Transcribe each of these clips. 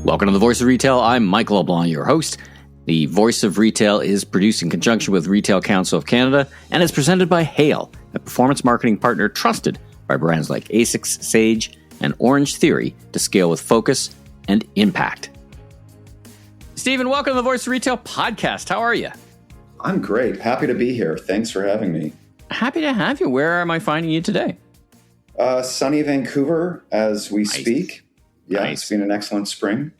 Welcome to The Voice of Retail. I'm Michael LeBlanc, your host. The Voice of Retail is produced in conjunction with Retail Council of Canada and is presented by Hale, a performance marketing partner trusted by brands like ASICS, Sage, and Orange Theory to scale with focus and impact. Stephen, welcome to The Voice of Retail podcast. How are you? I'm great. Happy to be here. Thanks for having me. Happy to have you. Where am I finding you today? Sunny Vancouver as we speak. Yeah, Nice. It's been an excellent spring.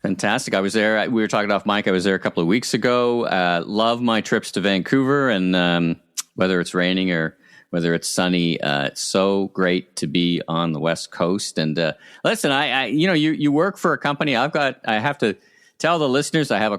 Fantastic. I was there. We were talking off mic. I was there a couple of weeks ago. Love my trips to Vancouver, and whether it's raining or whether it's sunny, it's so great to be on the West Coast. And listen, you work for a company. I have to tell the listeners, I'm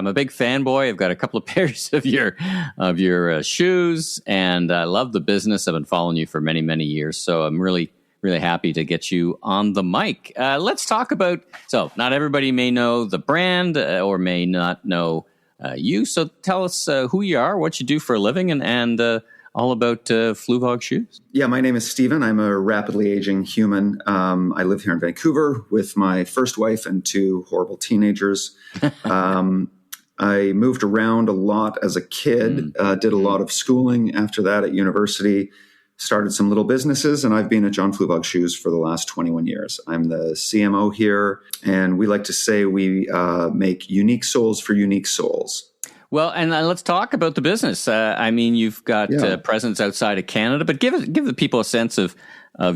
a big fanboy. I've got a couple of pairs of your shoes, and I love the business. I've been following you for many, many years. So I'm really happy to get you on the mic. Let's talk about, so not everybody may know the brand or may not know you. So tell us who you are, what you do for a living, and all about Fluevog shoes. Yeah, my name is Stephen. I'm a rapidly aging human. I live here in Vancouver with my first wife and two horrible teenagers. I moved around a lot as a kid, did a lot of schooling after that at university, started some little businesses, and I've been at John Fluevog Shoes for the last 21 years. I'm the CMO here, and we like to say we make unique soles for unique souls. Well, and let's talk about the business. You've got presence outside of Canada, but give the people a sense of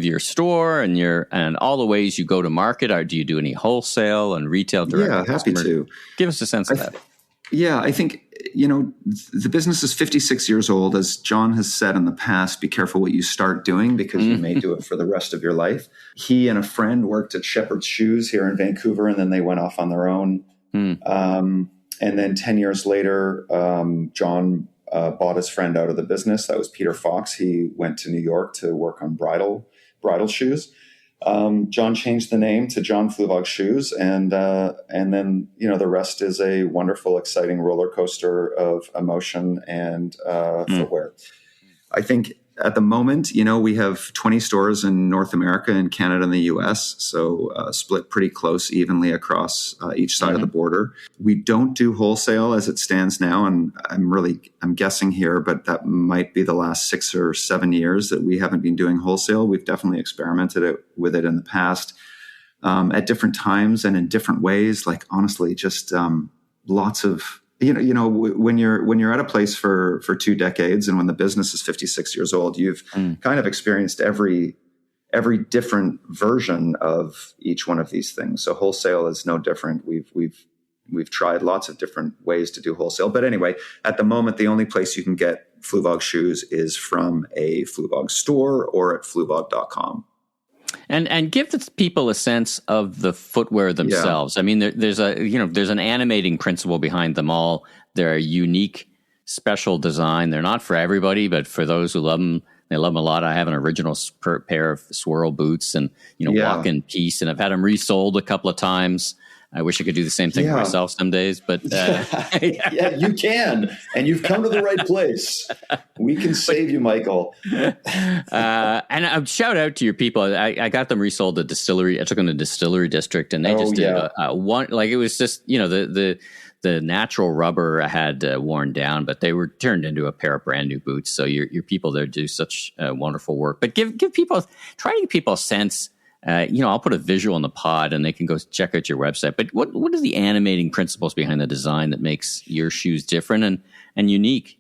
your store and all the ways you go to market. Or do you do any wholesale and retail direct? Yeah, happy to. Give us a sense of that. I think, the business is 56 years old. As John has said in the past, be careful what you start doing because you may do it for the rest of your life. He and a friend worked at Shepherd's Shoes here in Vancouver, and then they went off on their own. And then 10 years later, John bought his friend out of the business. That was Peter Fox. He went to New York to work on bridal shoes. John changed the name to John Fluevog Shoes, and then the rest is a wonderful, exciting roller coaster of emotion and footwear. I think at the moment, we have 20 stores in North America and Canada and the US, so split pretty close evenly across each side of the border. We don't do wholesale as it stands now, and I'm guessing here, but that might be the last 6 or 7 years that we haven't been doing wholesale. We've definitely experimented with it in the past at different times and in different ways. Like honestly, just lots of. When you're at a place for 2 decades, and when the business is 56 years old, you've kind of experienced every different version of each one of these things. So wholesale is no different. We've tried lots of different ways to do wholesale, but anyway, at the moment, the only place you can get Fluevog shoes is from a Fluevog store or at Fluevog.com. And give the people a sense of the footwear themselves. Yeah. I mean, there's an animating principle behind them all. They're a unique, special design. They're not for everybody, but for those who love them, they love them a lot. I have an original pair of swirl boots and walk in peace, and I've had them resold a couple of times. I wish I could do the same thing for myself some days, but yeah, you can, and you've come to the right place. We can save you, Michael. And a shout out to your people. I got them resold at distillery. I took them to Distillery District, and they just did one. Like it was just the natural rubber had worn down, but they were turned into a pair of brand new boots. So your people there do such wonderful work. But try to give people a sense. I'll put a visual in the pod and they can go check out your website. But what are the animating principles behind the design that makes your shoes different and unique?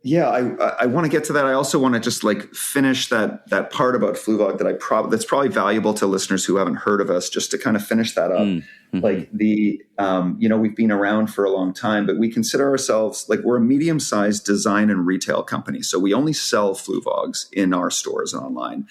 Yeah, I want to get to that. I also want to just finish that part about Fluevog that's probably valuable to listeners who haven't heard of us, just to kind of finish that up. We've been around for a long time, but we consider ourselves we're a medium-sized design and retail company. So we only sell Fluevogs in our stores and online.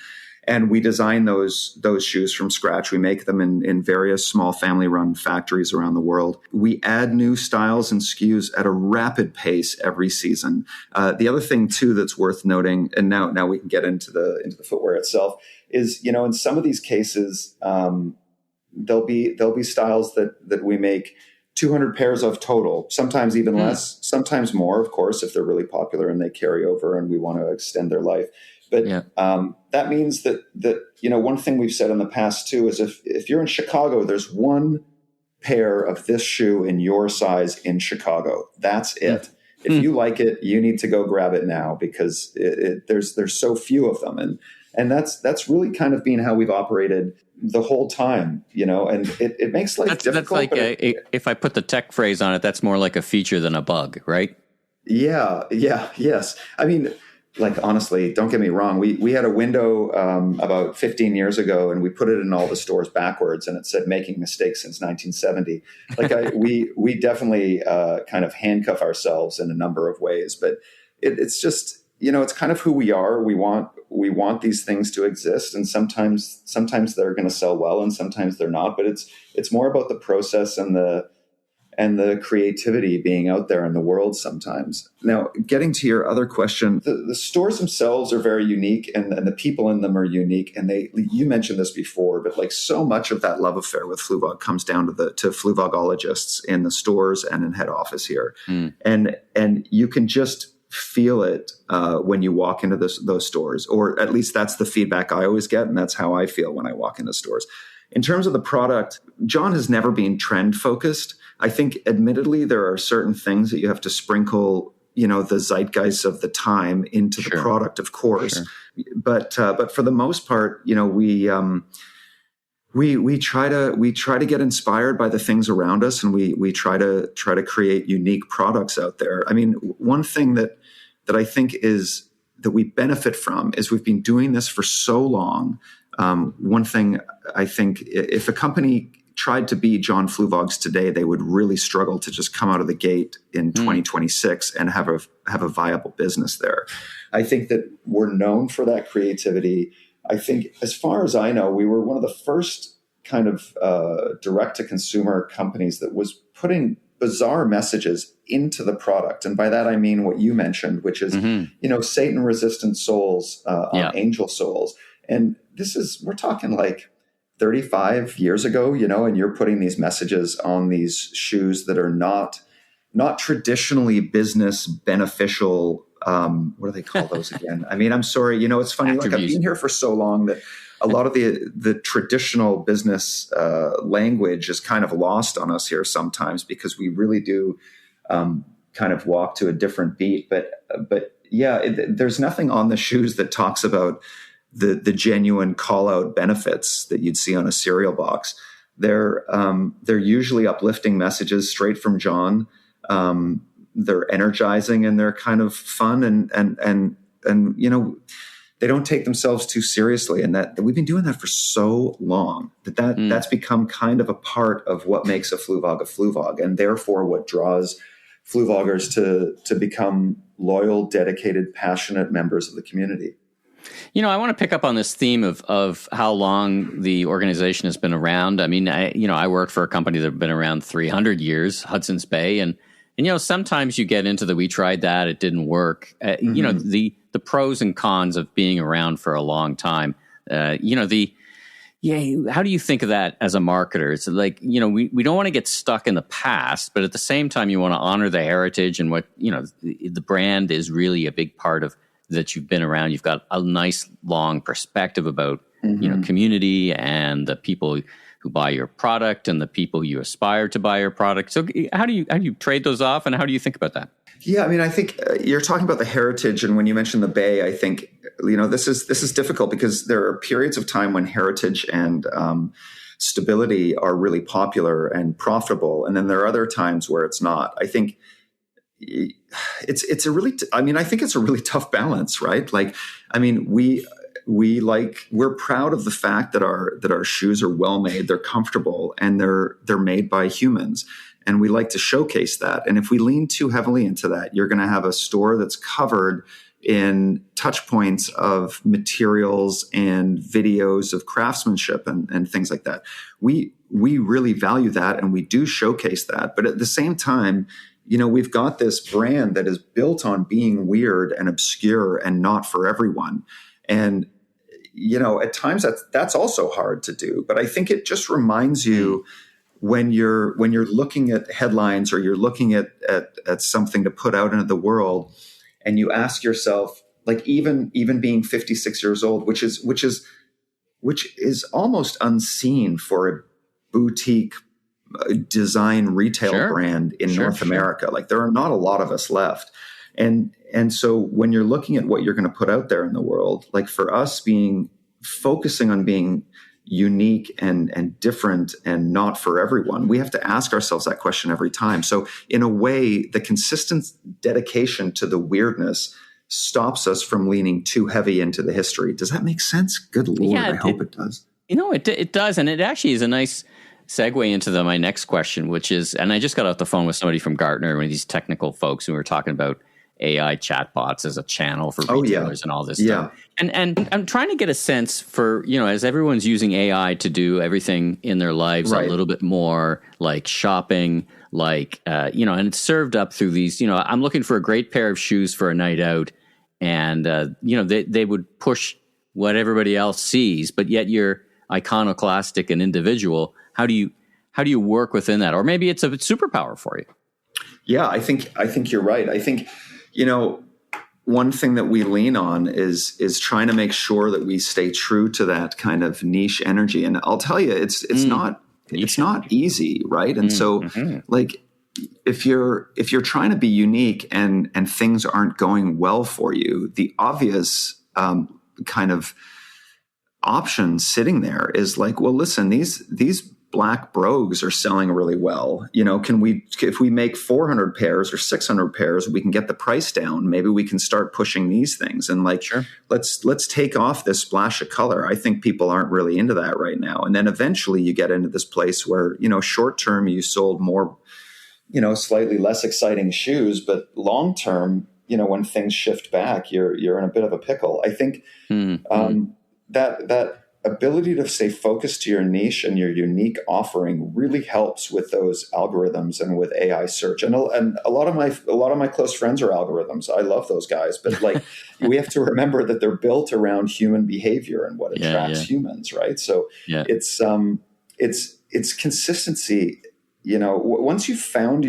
And we design those shoes from scratch. We make them in various small family-run factories around the world. We add new styles and SKUs at a rapid pace every season. The other thing too that's worth noting, and now we can get into the footwear itself, is in some of these cases there'll be styles that we make 200 pairs of total, sometimes even less, sometimes more, of course, if they're really popular and they carry over and we want to extend their life. But that means that one thing we've said in the past too is if you're in Chicago, there's one pair of this shoe in your size in Chicago. That's it. If you like it, you need to go grab it now because there's so few of them. And that's really kind of been how we've operated the whole time, and it makes life difficult. That's like if I put the tech phrase on it, that's more like a feature than a bug, right? Yeah. Yes. I mean, like, honestly, don't get me wrong. We had a window about 15 years ago, and we put it in all the stores backwards, and it said "making mistakes since 1970." Like, we definitely kind of handcuff ourselves in a number of ways, but it's just, it's kind of who we are. We want these things to exist, and sometimes they're going to sell well, and sometimes they're not. But it's more about the process and the creativity being out there in the world sometimes. Now, getting to your other question, the stores themselves are very unique, and the people in them are unique. And you mentioned this before, but like, so much of that love affair with Fluevog comes down to Fluvogologists in the stores and in head office here. And you can just feel it when you walk into those stores, or at least that's the feedback I always get. And that's how I feel when I walk into stores. In terms of the product, John has never been trend focused. I think, admittedly, there are certain things that you have to sprinkle, the zeitgeist of the time into the product, of course. Sure. But for the most part, we try to get inspired by the things around us, and we try to create unique products out there. I mean, one thing that I think is that we benefit from is we've been doing this for so long. One thing I think, if a company tried to be John Fluevog's today, they would really struggle to just come out of the gate in 2026 and have a viable business there. I think that we're known for that creativity. I think, as far as I know, we were one of the first kind of direct-to-consumer companies that was putting bizarre messages into the product. And by that, I mean what you mentioned, which is, Satan-resistant soles on angel soles. And we're talking like 35 years ago, and you're putting these messages on these shoes that are not traditionally business beneficial. What do they call those again? I mean, I'm sorry, it's funny. Like, I've been here for so long that a lot of the traditional business language is kind of lost on us here sometimes, because we really do kind of walk to a different beat. But yeah, there's nothing on the shoes that talks about the genuine call out benefits that you'd see on a cereal box. They're usually uplifting messages straight from John. They're energizing, and they're kind of fun, and they don't take themselves too seriously. And that we've been doing that for so long that's become kind of a part of what makes a Fluevog, and therefore what draws Fluvogers to become loyal, dedicated, passionate members of the community. I want to pick up on this theme of how long the organization has been around. I mean, I work for a company that has been around 300 years, Hudson's Bay, and sometimes you get into we tried that, it didn't work. The pros and cons of being around for a long time. How do you think of that as a marketer? It's like, we don't want to get stuck in the past, but at the same time, you want to honor the heritage and what, the brand is really a big part of that you've been around. You've got a nice long perspective about, community and the people who buy your product and the people you aspire to buy your product. So how do you trade those off, and how do you think about that? Yeah, I mean, I think you're talking about the heritage, and when you mention the Bay, I think this is difficult because there are periods of time when heritage and stability are really popular and profitable, and then there are other times where it's not. I think it's a really tough balance, right? Like, I mean, we're proud of the fact that our shoes are well made, they're comfortable, and they're made by humans. And we like to showcase that. And if we lean too heavily into that, you're going to have a store that's covered in touch points of materials and videos of craftsmanship and things like that. We really value that, and we do showcase that. But at the same time, we've got this brand that is built on being weird and obscure and not for everyone. And, at times that's also hard to do. But I think it just reminds you, when you're looking at headlines, or you're looking at something to put out into the world, and you ask yourself, like, even being 56 years old, which is almost unseen for a boutique design retail brand in North America. Like there are not a lot of us left. And so when you're looking at what you're going to put out there in the world, like for us focusing on being unique and different and not for everyone, we have to ask ourselves that question every time. So in a way, the consistent dedication to the weirdness stops us from leaning too heavy into the history. Does that make sense? Good Lord, I hope it does. It does. And it actually is a nice segue into my next question, which is, and I just got off the phone with somebody from Gartner, one of these technical folks who were talking about AI chatbots as a channel for retailers and all this stuff. And I'm trying to get a sense for, as everyone's using AI to do everything in their lives a little bit more, like shopping, like, and it's served up through these, I'm looking for a great pair of shoes for a night out. And, they would push what everybody else sees, but yet you're iconoclastic and individual. How do you work within that? Or maybe it's a superpower for you. Yeah, I think you're right. I think, one thing that we lean on is trying to make sure that we stay true to that kind of niche energy. And I'll tell you, it's not easy, right? And so like if you're trying to be unique and things aren't going well for you, the obvious kind of option sitting there is like, well, listen, these black brogues are selling really well. If we make 400 pairs or 600 pairs, we can get the price down. Maybe we can start pushing these things and let's take off this splash of color. I think people aren't really into that right now. And then eventually you get into this place where, short term you sold more, slightly less exciting shoes, but long term, when things shift back, you're in a bit of a pickle. I think that ability to stay focused to your niche and your unique offering really helps with those algorithms and with AI search. And a lot of my close friends are algorithms. I love those guys, but like we have to remember that they're built around human behavior and what attracts humans, right? So it's consistency. Once you've found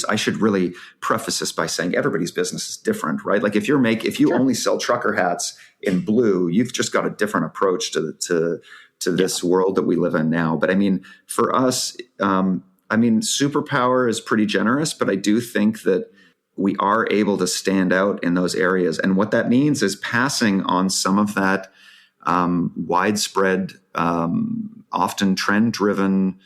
I should really preface this by saying everybody's business is different, right? Like if you only sell trucker hats in blue, you've just got a different approach to this world that we live in now. But I mean, for us, superpower is pretty generous, but I do think that we are able to stand out in those areas. And what that means is passing on some of that widespread, often trend-driven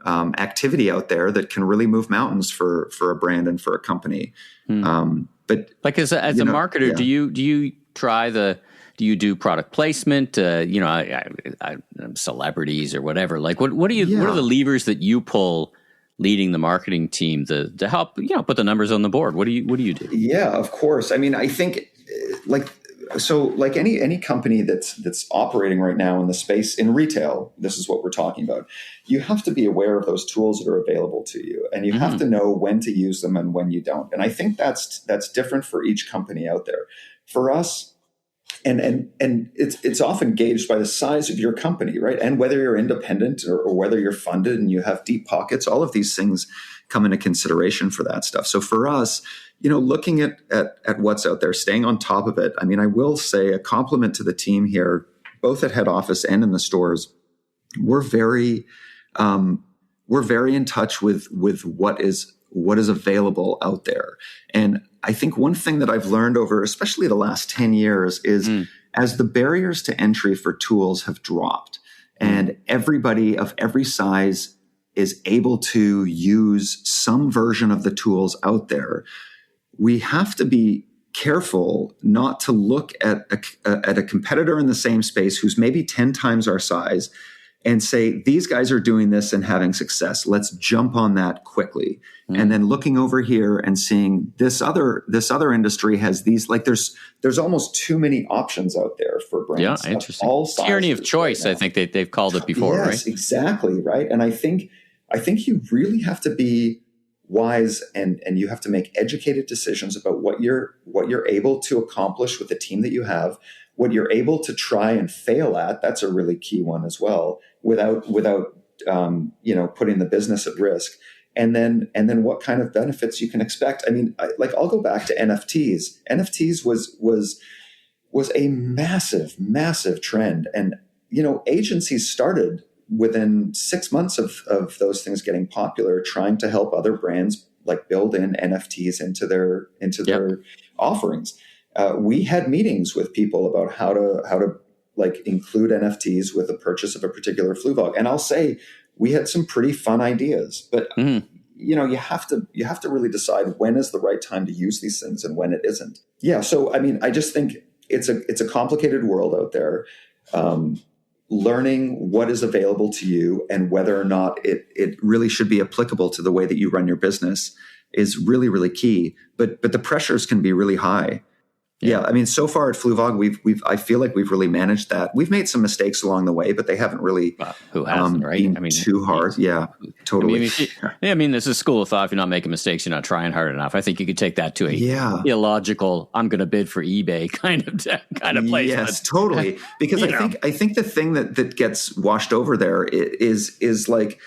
activity out there that can really move mountains for a brand and for a company. But like as a marketer, do you try do you do product placement? Celebrities or whatever. Like what are the levers that you pull leading the marketing team to help put the numbers on the board? What do you do? Yeah, of course. I mean, I think like any company that's operating right now in the space in retail, this is what we're talking about. You have to be aware of those tools that are available to you, and you have to know when to use them and when you don't. And I think that's different for each company out there. For us, and it's often gauged by the size of your company, right? And whether you're independent or whether you're funded and you have deep pockets, all of these things come into consideration for that stuff. So for us, looking at what's out there, staying on top of it. I mean, I will say a compliment to the team here, both at head office and in the stores. We're very in touch with what is available out there. And I think one thing that I've learned over, especially the last 10 years, is as the barriers to entry for tools have dropped and everybody of every size is able to use some version of the tools out there, we have to be careful not to look at a competitor in the same space who's maybe 10 times our size and say, these guys are doing this and having success. Let's jump on that quickly. And then looking over here and seeing this other industry has these, like there's almost too many options out there for brands. Yeah, interesting. All sizes. Tyranny of choice, right, I think they've called it before, right? Yes, exactly, right? And I think you really have to be wise and you have to make educated decisions about what you're able to accomplish with the team that you have, what you're able to try and fail at. That's a really key one as well, without putting the business at risk. And then what kind of benefits you can expect. I mean, I'll go back to NFTs. NFTs was a massive, massive trend. And, agencies started within 6 months of those things getting popular, trying to help other brands like build in NFTs into their offerings. We had meetings with people about how to like include NFTs with the purchase of a particular Fluevog. And I'll say we had some pretty fun ideas, but you know, you have to really decide when is the right time to use these things and when it isn't. Yeah. So, I mean, I just think it's a complicated world out there. Learning what is available to you and whether or not it really should be applicable to the way that you run your business is really, really key. But the pressures can be really high. Yeah, I mean, so far at Fluevog, I feel like we've really managed that. We've made some mistakes along the way, but they haven't really who hasn't, right? been too hard. Yeah, totally. I mean, this is school of thought. If you're not making mistakes, you're not trying hard enough. I think you could take that to a illogical, I'm going to bid for eBay kind of place. Yes, totally. Because I think the thing that gets washed over there is like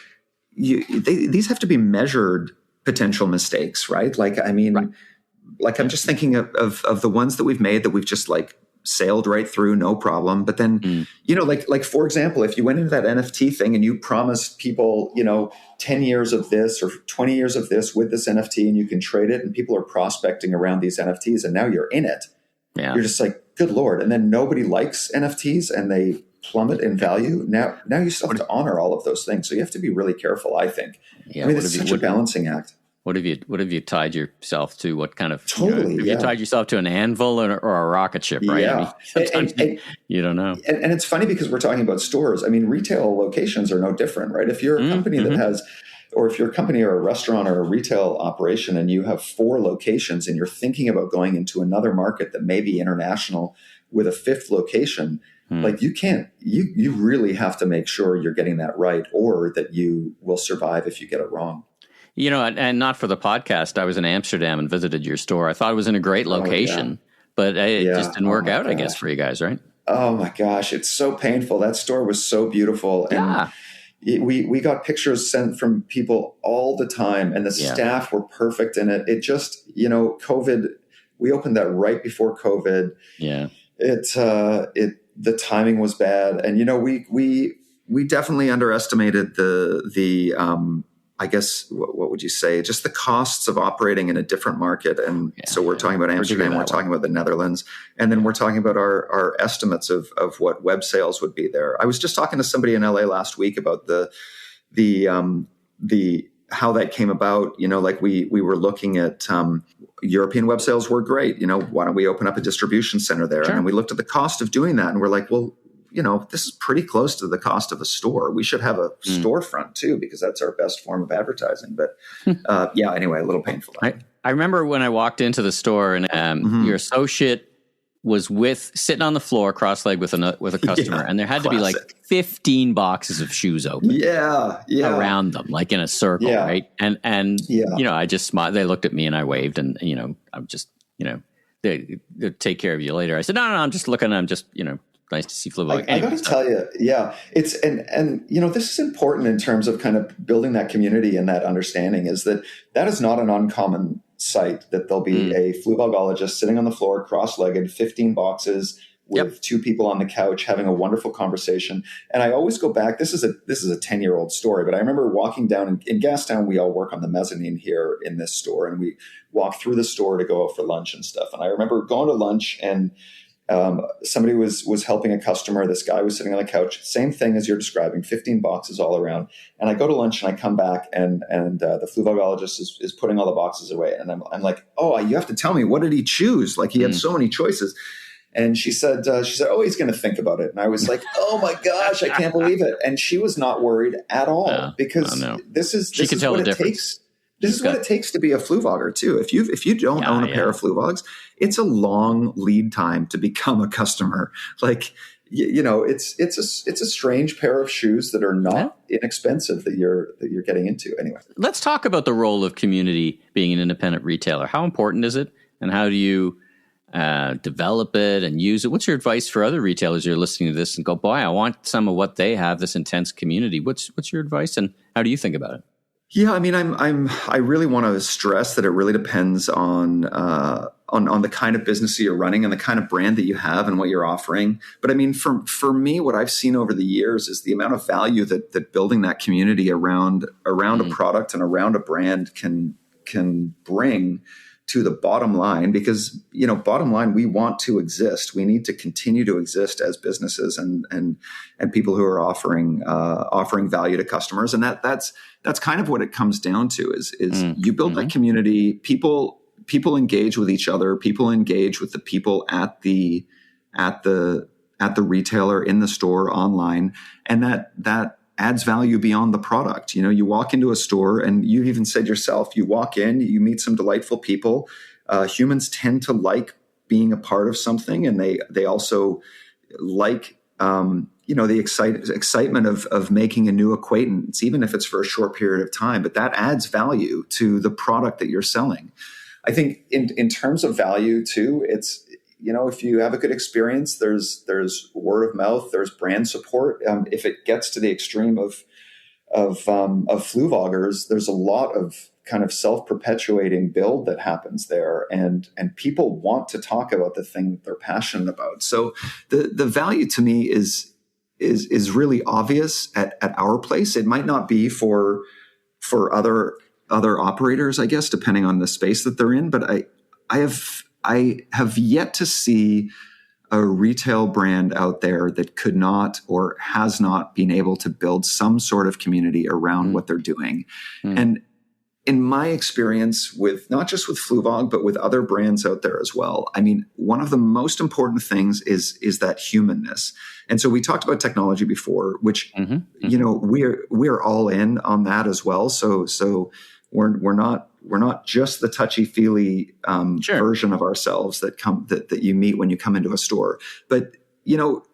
these have to be measured potential mistakes, right? Like, I mean. Right. Like I'm just thinking of the ones that we've made that we've just like sailed right through, no problem. But then, you know, like for example, if you went into that NFT thing and you promised people, you know, 10 years of this or 20 years of this with this NFT and you can trade it and people are prospecting around these NFTs and now you're in it. Yeah. You're just like, good Lord. And then nobody likes NFTs and they plummet in value. Now you still have to honor all of those things. So you have to be really careful, I think. Yeah, I mean, it's such a balancing act. What have you tied yourself to? What kind of totally? Have you tied yourself to an anvil or a rocket ship? Right? Yeah, I mean, sometimes you don't know. And it's funny because we're talking about stores. I mean, retail locations are no different, right? If you're a company that has, or if you're a company or a restaurant or a retail operation, and you have 4 locations, and you're thinking about going into another market that may be international with a 5th location, like you really have to make sure you're getting that right, or that you will survive if you get it wrong. You know, and not for the podcast, I was in Amsterdam and visited your store. I thought it was in a great location, but it just didn't work out, I guess, for you guys, right? Oh, my gosh. It's so painful. That store was so beautiful. And we got pictures sent from people all the time, and the staff were perfect in it. It just, you know, COVID, we opened that right before COVID. Yeah. The timing was bad. And, you know, we definitely underestimated the I guess, what would you say? Just the costs of operating in a different market. And so we're talking about Amsterdam, we're talking about the Netherlands, and then we're talking about our estimates of what web sales would be there. I was just talking to somebody in LA last week about the how that came about. You know, like we were looking at European web sales were great. You know, why don't we open up a distribution center there? Sure. And then we looked at the cost of doing that, and we're like, well, you know, this is pretty close to the cost of a store. We should have a storefront too, because that's our best form of advertising. But anyway, a little painful. I remember when I walked into the store and your associate was sitting on the floor, cross-legged with a customer, and there had to be like 15 boxes of shoes open. Around them, like in a circle, right? And you know, I just smiled. They looked at me and I waved, and you know, I'm just, you know, they'll take care of you later. I said, no, I'm just looking. I'm just, you know. Nice to see Fluevog. I got to tell you, it's and you know, this is important in terms of kind of building that community and that understanding. Is that is not an uncommon sight, that there'll be a Fluevogologist sitting on the floor, cross-legged, 15 boxes with 2 people on the couch having a wonderful conversation. And I always go back. This is a 10-year-old story, but I remember walking down in Gastown. We all work on the mezzanine here in this store, and we walk through the store to go out for lunch and stuff. And I remember going to lunch and. Somebody was helping a customer. This guy was sitting on the couch. Same thing as you're describing, 15 boxes all around. And I go to lunch and I come back and the Fluevogologist is putting all the boxes away. And I'm like, oh, you have to tell me, what did he choose? Like, he had so many choices. And she said, oh, he's going to think about it. And I was like, oh my gosh, I can't believe it. And she was not worried at all, because this is what it takes. This is what it takes to be a Fluevogger too. If you don't own a pair of Fluevogs, it's a long lead time to become a customer. Like, you know, it's a strange pair of shoes that are not inexpensive that you're getting into. Anyway, let's talk about the role of community being an independent retailer. How important is it, and how do you develop it and use it? What's your advice for other retailers who are listening to this and go, boy, I want some of what they have, this intense community? What's your advice, and how do you think about it? Yeah, I mean, I really want to stress that it really depends on the kind of business that you're running and the kind of brand that you have and what you're offering. But I mean, for me, what I've seen over the years is the amount of value that building that community around a product and around a brand can bring to the bottom line, because, bottom line, we want to exist. We need to continue to exist as businesses and people who are offering value to customers. And that's kind of what it comes down to is you build that community. People engage with each other. People engage with the people at the retailer, in the store, online. And that adds value beyond the product. You walk into a store, and you even said yourself, you walk in, you meet some delightful people. Humans tend to like being a part of something, and they also like the excitement of making a new acquaintance, even if it's for a short period of time. But that adds value to the product that you're selling. I think in terms of value too, it's, if you have a good experience, there's word of mouth, there's brand support. If it gets to the extreme of Fluevogers, there's a lot of kind of self-perpetuating build that happens there, and people want to talk about the thing that they're passionate about. So the value to me is really obvious at our place. It might not be for other operators, I guess, depending on the space that they're in, but I have yet to see a retail brand out there that could not or has not been able to build some sort of community around what they're doing. And in my experience, with not just with Fluvog, but with other brands out there as well, I mean, one of the most important things is that humanness. And so we talked about technology before, which we're all in on that as well. So we're not just the touchy-feely version of ourselves that you meet when you come into a store. But,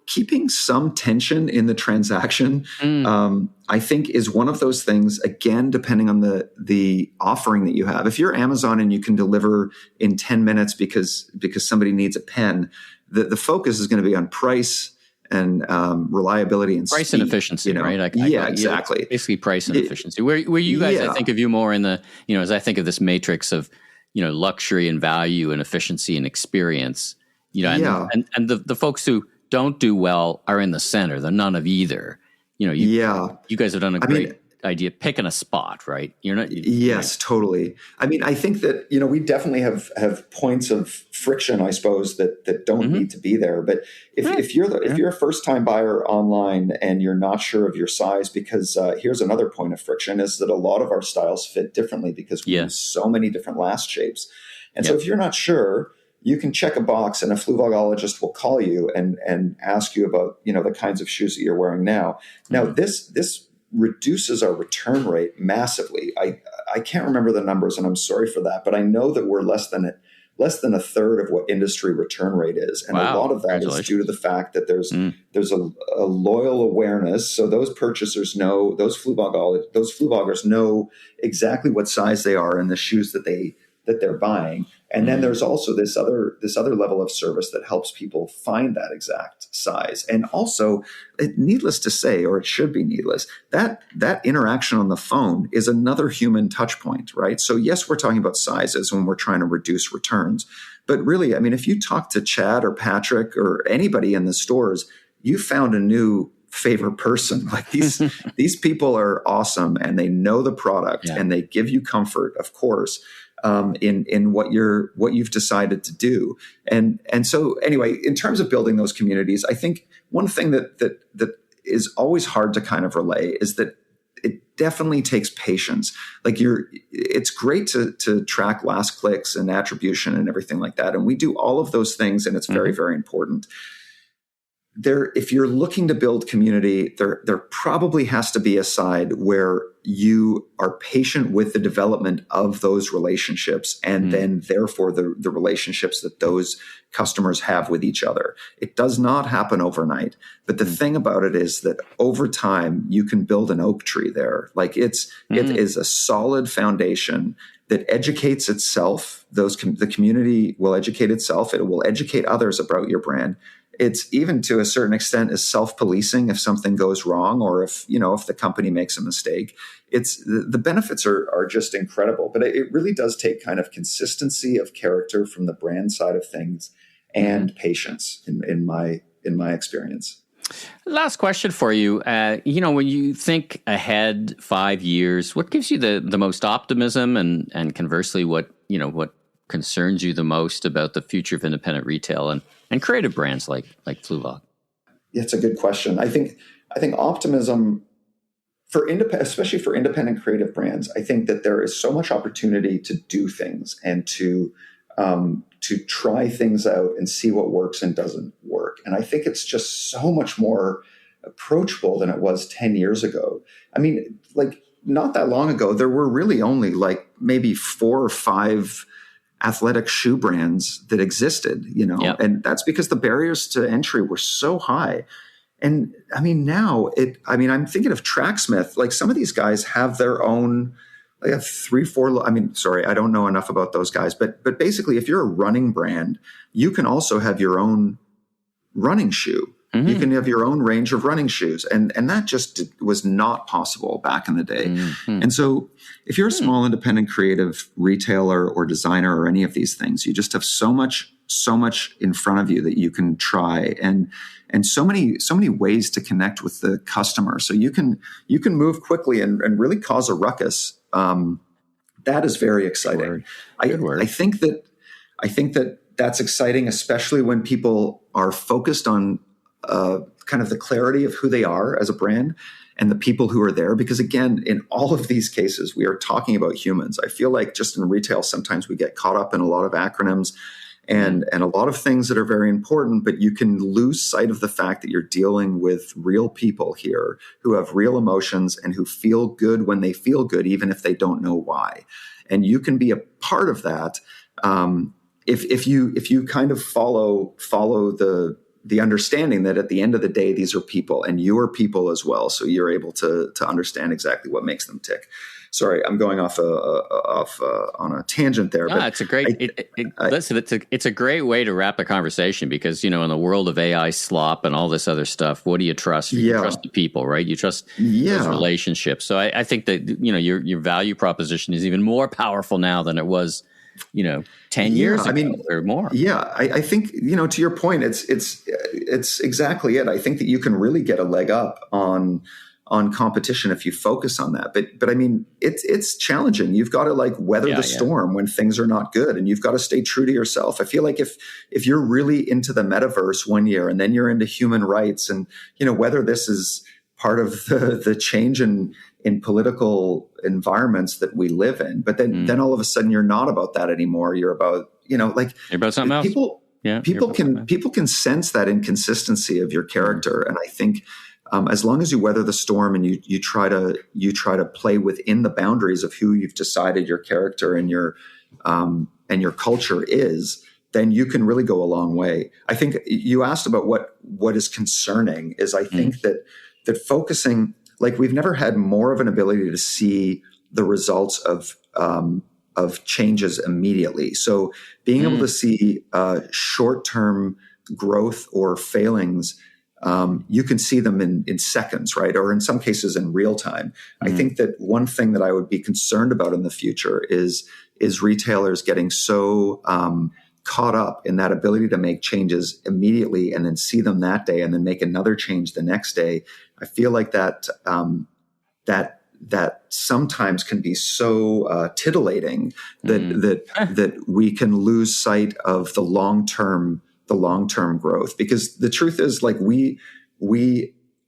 keeping some tension in the transaction, I think, is one of those things, again, depending on the offering that you have. If you're Amazon and you can deliver in 10 minutes because somebody needs a pen, the focus is going to be on price and reliability and price speed, and efficiency, right? Exactly. Basically, price and efficiency. Where you guys, I think of you more in the, as I think of this matrix of, luxury and value and efficiency and experience, and the folks who don't do well are in the center. They're none of either. You guys have done a great idea picking a spot, right? You're not. Yes, totally. I mean, I think that, we definitely have points of friction, I suppose, that don't need to be there. But if you're a first time buyer online and you're not sure of your size, because here's another point of friction, is that a lot of our styles fit differently because we use so many different last shapes. And so if you're not sure, you can check a box and a Fluvogologist will call you and ask you about, the kinds of shoes that you're wearing now. Now, this reduces our return rate massively. I can't remember the numbers, and I'm sorry for that, but I know that we're less than a third of what industry return rate is. And a lot of that is due to the fact that there's a loyal awareness. So those purchasers know, those Fluvogers know exactly what size they are in the shoes that they're buying. And then there's also this other level of service that helps people find that exact size. And also, needless to say, or it should be needless, that interaction on the phone is another human touch point, right? So yes, we're talking about sizes when we're trying to reduce returns. But really, I mean, if you talk to Chad or Patrick or anybody in the stores, you found a new favorite person. Like these people are awesome, and they know the product and they give you comfort, of course, in what you've decided to do. And so anyway, in terms of building those communities, I think one thing that is always hard to kind of relay is that it definitely takes patience. Like it's great to track last clicks and attribution and everything like that. And we do all of those things, and it's very, very important. If you're looking to build community, there probably has to be a side where you are patient with the development of those relationships, and then therefore the relationships that those customers have with each other. It does not happen overnight. But the thing about it is that over time, you can build an oak tree there. Like it is a solid foundation that educates itself. The community will educate itself. It will educate others about your brand. it's even to a certain extent is self-policing if something goes wrong, or if the company makes a mistake. It's the benefits are just incredible, but it really does take kind of consistency of character from the brand side of things and patience in my experience. Last question for you. When you think ahead 5 years, what gives you the most optimism, and conversely, what concerns you the most about the future of independent retail and creative brands like Fluevog? Yeah, it's a good question. I think optimism especially for independent creative brands, I think that there is so much opportunity to do things and to try things out and see what works and doesn't work. And I think it's just so much more approachable than it was 10 years ago. I mean, like not that long ago, there were really only like maybe 4 or 5 athletic shoe brands that existed, Yep. And that's because the barriers to entry were so high. And I mean, now I'm thinking of Tracksmith, like some of these guys have their own, they have 3, 4, I don't know enough about those guys, but basically if you're a running brand, you can also have your own running shoe. Mm-hmm. You can have your own range of running shoes. And that just was not possible back in the day. Mm-hmm. And so if you're a small independent creative retailer or designer or any of these things, you just have so much in front of you that you can try, and so many ways to connect with the customer. So you can move quickly and really cause a ruckus. That is very exciting. Good word. I think that that's exciting, especially when people are focused on kind of the clarity of who they are as a brand and the people who are there. Because again, in all of these cases, we are talking about humans. I feel like just in retail, sometimes we get caught up in a lot of acronyms and a lot of things that are very important, but you can lose sight of the fact that you're dealing with real people here who have real emotions and who feel good when they feel good, even if they don't know why. And you can be a part of that if you kind of follow the understanding that at the end of the day, these are people and you are people as well. So you're able to understand exactly what makes them tick. Sorry, I'm going off on a tangent there. But it's a great. It's a great way to wrap a conversation because in the world of AI slop and all this other stuff, what do you trust? You trust the people, right? You trust those relationships. So I think that your value proposition is even more powerful now than it was 10 years ago or more. Yeah, I think to your point, it's exactly it. I think that you can really get a leg up on competition if you focus on that. But I mean, it's challenging. You've got to weather the storm when things are not good, and you've got to stay true to yourself. I feel like if you're really into the metaverse one year and then you're into human rights, and whether this is part of the change in political environments that we live in, but then all of a sudden you're not about that anymore. You're about you're about something else. People can sense that inconsistency of your character, and I think. As long as you weather the storm and you try to play within the boundaries of who you've decided your character and your culture is, then you can really go a long way. I think you asked about what is concerning is I think that focusing, we've never had more of an ability to see the results of changes immediately. So being able to see short-term growth or failings. You can see them in seconds, right? Or in some cases in real time. I think that one thing that I would be concerned about in the future is retailers getting so caught up in that ability to make changes immediately and then see them that day and then make another change the next day. I feel like that sometimes can be so titillating that we can lose sight of the long-term growth, because the truth is we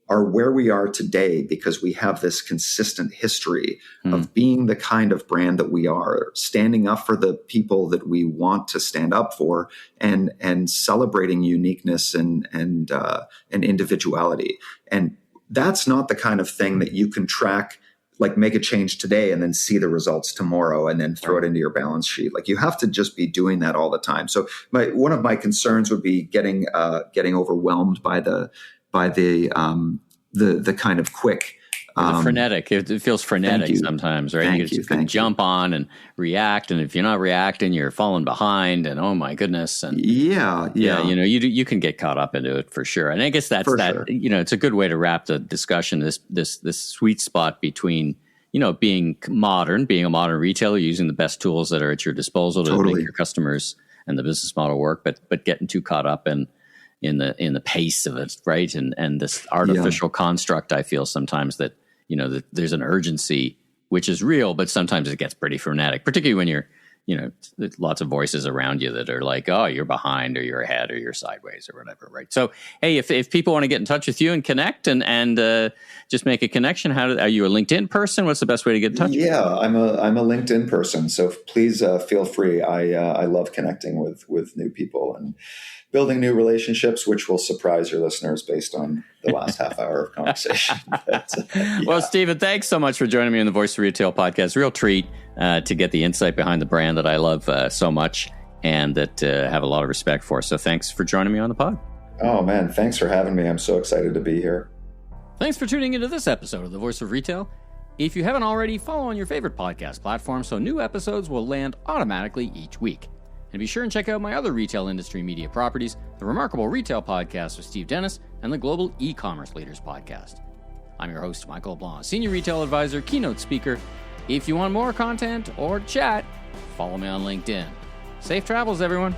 are where we are today because we have this consistent history of being the kind of brand that we are, standing up for the people that we want to stand up for, and celebrating uniqueness and individuality. And that's not the kind of thing that you can track, make a change today and then see the results tomorrow and then throw it into your balance sheet. You have to just be doing that all the time. So one of my concerns would be getting overwhelmed by the kind of quick Frenetic. It feels frenetic sometimes, right? You just jump on and react, and if you're not reacting, you're falling behind, and oh my goodness, and yeah. You can get caught up into it for sure. And I guess that's sure. It's a good way to wrap the discussion. This sweet spot between being a modern retailer, using the best tools that are at your disposal to make your customers and the business model work, but getting too caught up in the pace of it, right? And this artificial construct, I feel sometimes that that there's an urgency which is real, but sometimes it gets pretty frenetic, particularly when you're lots of voices around you that are like, oh, you're behind or you're ahead or you're sideways or whatever, right? So, hey, if people want to get in touch with you and connect and just make a connection, are you a LinkedIn person? What's the best way to get in touch? Yeah, I'm a LinkedIn person. So please feel free. I love connecting with new people and building new relationships, which will surprise your listeners based on the last half hour of conversation. Well, Stephen, thanks so much for joining me on the Voice of Retail podcast. Real treat to get the insight behind the brand that I love so much and that have a lot of respect for. So thanks for joining me on the pod. Oh, man, thanks for having me. I'm so excited to be here. Thanks for tuning into this episode of The Voice of Retail. If you haven't already, follow on your favorite podcast platform so new episodes will land automatically each week. And be sure and check out my other retail industry media properties, the Remarkable Retail Podcast with Steve Dennis and the Global E-Commerce Leaders Podcast. I'm your host, Michael LeBlanc, Senior Retail Advisor, Keynote Speaker. If you want more content or chat, follow me on LinkedIn. Safe travels, everyone.